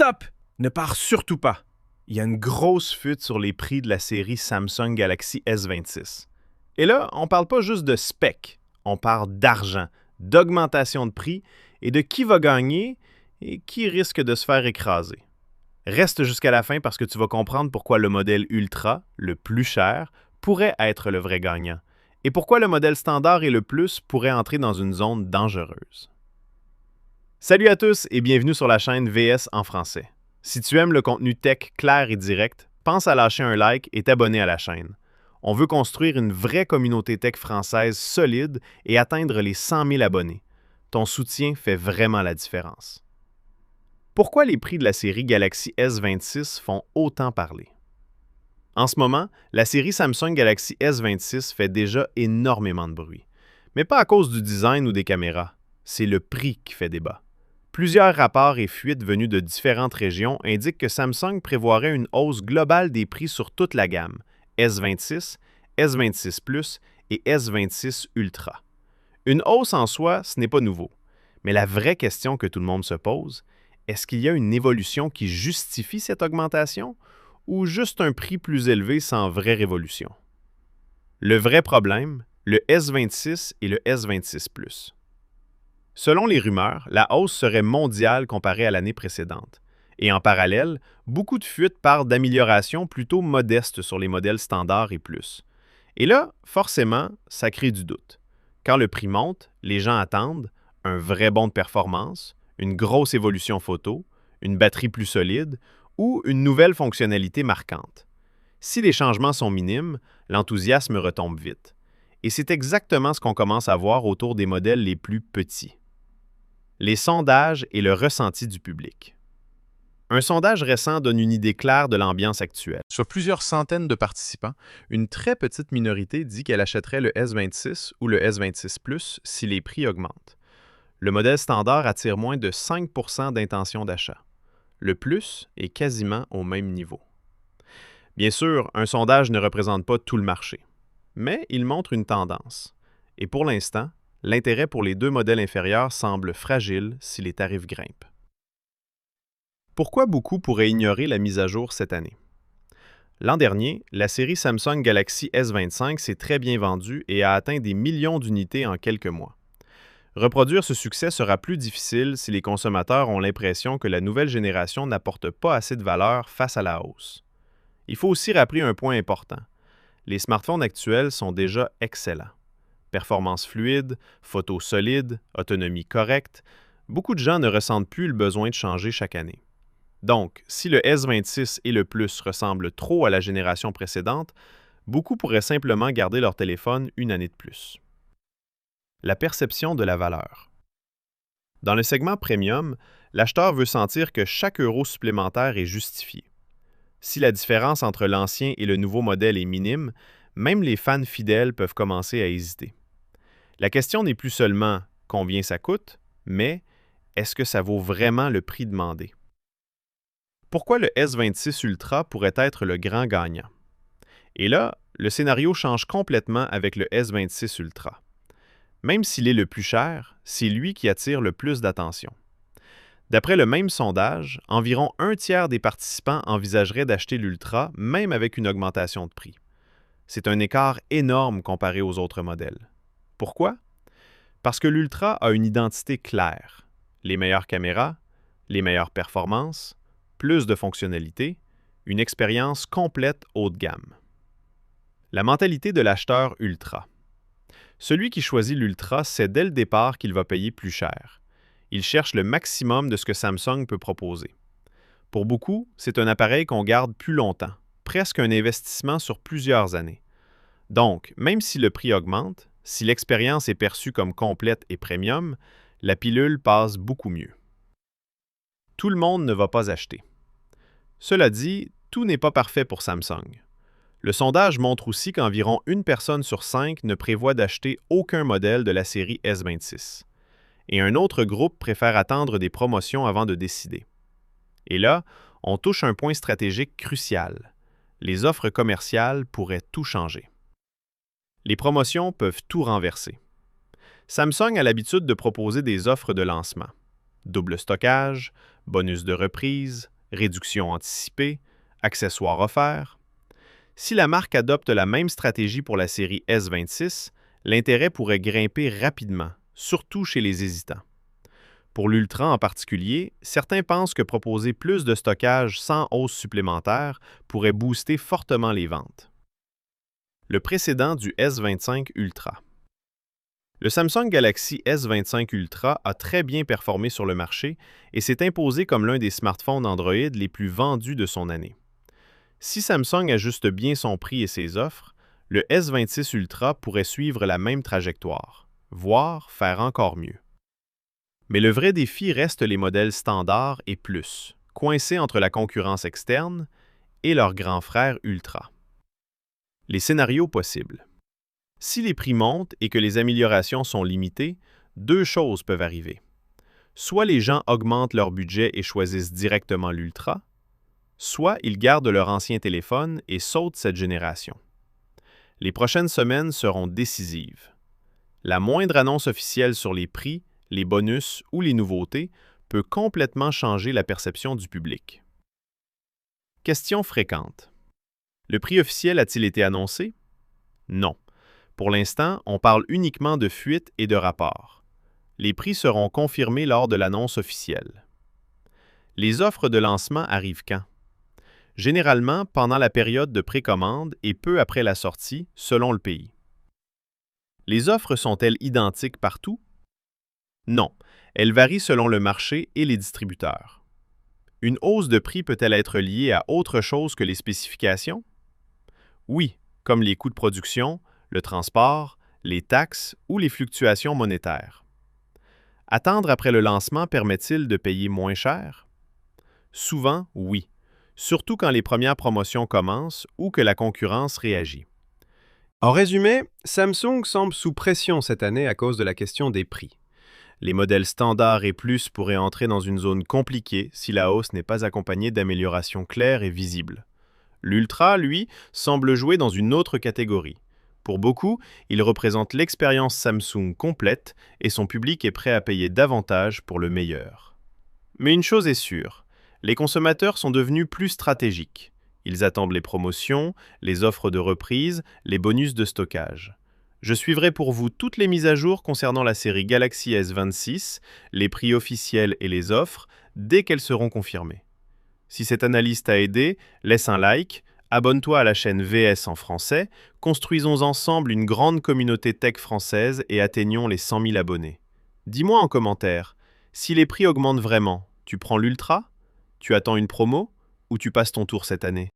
Stop! Ne pars surtout pas. Il y a une grosse fuite sur les prix de la série Samsung Galaxy S26. Et là, on ne parle pas juste de spec, on parle d'argent, d'augmentation de prix et de qui va gagner et qui risque de se faire écraser. Reste jusqu'à la fin parce que tu vas comprendre pourquoi le modèle Ultra, le plus cher, pourrait être le vrai gagnant et pourquoi le modèle standard et le plus pourraient entrer dans une zone dangereuse. Salut à tous et bienvenue sur la chaîne VS en français. Si tu aimes le contenu tech clair et direct, pense à lâcher un like et t'abonner à la chaîne. On veut construire une vraie communauté tech française solide et atteindre les 100 000 abonnés. Ton soutien fait vraiment la différence. Pourquoi les prix de la série Galaxy S26 font autant parler? En ce moment, la série Samsung Galaxy S26 fait déjà énormément de bruit. Mais pas à cause du design ou des caméras, c'est le prix qui fait débat. Plusieurs rapports et fuites venus de différentes régions indiquent que Samsung prévoirait une hausse globale des prix sur toute la gamme S26, S26 Plus et S26 Ultra. Une hausse en soi, ce n'est pas nouveau. Mais la vraie question que tout le monde se pose, est-ce qu'il y a une évolution qui justifie cette augmentation ou juste un prix plus élevé sans vraie révolution? Le vrai problème, le S26 et le S26 Plus. Selon les rumeurs, la hausse serait mondiale comparée à l'année précédente. Et en parallèle, beaucoup de fuites parlent d'améliorations plutôt modestes sur les modèles standards et plus. Et là, forcément, ça crée du doute. Quand le prix monte, les gens attendent un vrai bond de performance, une grosse évolution photo, une batterie plus solide ou une nouvelle fonctionnalité marquante. Si les changements sont minimes, l'enthousiasme retombe vite. Et c'est exactement ce qu'on commence à voir autour des modèles les plus petits. Les sondages et le ressenti du public. Un sondage récent donne une idée claire de l'ambiance actuelle. Sur plusieurs centaines de participants, une très petite minorité dit qu'elle achèterait le S26 ou le S26 Plus si les prix augmentent. Le modèle standard attire moins de 5 % d'intention d'achat. Le Plus est quasiment au même niveau. Bien sûr, un sondage ne représente pas tout le marché, mais il montre une tendance. Et pour l'instant, l'intérêt pour les deux modèles inférieurs semble fragile si les tarifs grimpent. Pourquoi beaucoup pourraient ignorer la mise à jour cette année? L'an dernier, la série Samsung Galaxy S25 s'est très bien vendue et a atteint des millions d'unités en quelques mois. Reproduire ce succès sera plus difficile si les consommateurs ont l'impression que la nouvelle génération n'apporte pas assez de valeur face à la hausse. Il faut aussi rappeler un point important. Les smartphones actuels sont déjà excellents. Performance fluide, photos solides, autonomie correcte, beaucoup de gens ne ressentent plus le besoin de changer chaque année. Donc, si le S26 et le Plus ressemblent trop à la génération précédente, beaucoup pourraient simplement garder leur téléphone une année de plus. La perception de la valeur. Dans le segment premium, l'acheteur veut sentir que chaque euro supplémentaire est justifié. Si la différence entre l'ancien et le nouveau modèle est minime, même les fans fidèles peuvent commencer à hésiter. La question n'est plus seulement combien ça coûte, mais est-ce que ça vaut vraiment le prix demandé? Pourquoi le S26 Ultra pourrait être le grand gagnant? Et là, le scénario change complètement avec le S26 Ultra. Même s'il est le plus cher, c'est lui qui attire le plus d'attention. D'après le même sondage, environ un tiers des participants envisageraient d'acheter l'Ultra, même avec une augmentation de prix. C'est un écart énorme comparé aux autres modèles. Pourquoi? Parce que l'Ultra a une identité claire. Les meilleures caméras, les meilleures performances, plus de fonctionnalités, une expérience complète haut de gamme. La mentalité de l'acheteur Ultra. Celui qui choisit l'Ultra sait dès le départ qu'il va payer plus cher. Il cherche le maximum de ce que Samsung peut proposer. Pour beaucoup, c'est un appareil qu'on garde plus longtemps, presque un investissement sur plusieurs années. Donc, même si le prix augmente, si l'expérience est perçue comme complète et premium, la pilule passe beaucoup mieux. Tout le monde ne va pas acheter. Cela dit, tout n'est pas parfait pour Samsung. Le sondage montre aussi qu'environ une personne sur 5 ne prévoit d'acheter aucun modèle de la série S26. Et un autre groupe préfère attendre des promotions avant de décider. Et là, on touche un point stratégique crucial. Les offres commerciales pourraient tout changer. Les promotions peuvent tout renverser. Samsung a l'habitude de proposer des offres de lancement. Double stockage, bonus de reprise, réduction anticipée, accessoires offerts. Si la marque adopte la même stratégie pour la série S26, l'intérêt pourrait grimper rapidement, surtout chez les hésitants. Pour l'Ultra en particulier, certains pensent que proposer plus de stockage sans hausse supplémentaire pourrait booster fortement les ventes. Le précédent du S25 Ultra. Le Samsung Galaxy S25 Ultra a très bien performé sur le marché et s'est imposé comme l'un des smartphones Android les plus vendus de son année. Si Samsung ajuste bien son prix et ses offres, le S26 Ultra pourrait suivre la même trajectoire, voire faire encore mieux. Mais le vrai défi reste les modèles standards et plus, coincés entre la concurrence externe et leur grand frère Ultra. Les scénarios possibles. Si les prix montent et que les améliorations sont limitées, deux choses peuvent arriver. Soit les gens augmentent leur budget et choisissent directement l'Ultra, soit ils gardent leur ancien téléphone et sautent cette génération. Les prochaines semaines seront décisives. La moindre annonce officielle sur les prix, les bonus ou les nouveautés peut complètement changer la perception du public. Questions fréquentes. Le prix officiel a-t-il été annoncé? Non. Pour l'instant, on parle uniquement de fuites et de rapports. Les prix seront confirmés lors de l'annonce officielle. Les offres de lancement arrivent quand? Généralement pendant la période de précommande et peu après la sortie, selon le pays. Les offres sont-elles identiques partout? Non, elles varient selon le marché et les distributeurs. Une hausse de prix peut-elle être liée à autre chose que les spécifications? Oui, comme les coûts de production, le transport, les taxes ou les fluctuations monétaires. Attendre après le lancement permet-il de payer moins cher? Souvent, oui, surtout quand les premières promotions commencent ou que la concurrence réagit. En résumé, Samsung semble sous pression cette année à cause de la question des prix. Les modèles standards et plus pourraient entrer dans une zone compliquée si la hausse n'est pas accompagnée d'améliorations claires et visibles. L'Ultra, lui, semble jouer dans une autre catégorie. Pour beaucoup, il représente l'expérience Samsung complète et son public est prêt à payer davantage pour le meilleur. Mais une chose est sûre, les consommateurs sont devenus plus stratégiques. Ils attendent les promotions, les offres de reprise, les bonus de stockage. Je suivrai pour vous toutes les mises à jour concernant la série Galaxy S26, les prix officiels et les offres, dès qu'elles seront confirmées. Si cette analyse t'a aidé, laisse un like, abonne-toi à la chaîne VS en français, construisons ensemble une grande communauté tech française et atteignons les 100 000 abonnés. Dis-moi en commentaire, si les prix augmentent vraiment, tu prends l'Ultra? Tu attends une promo? Ou tu passes ton tour cette année?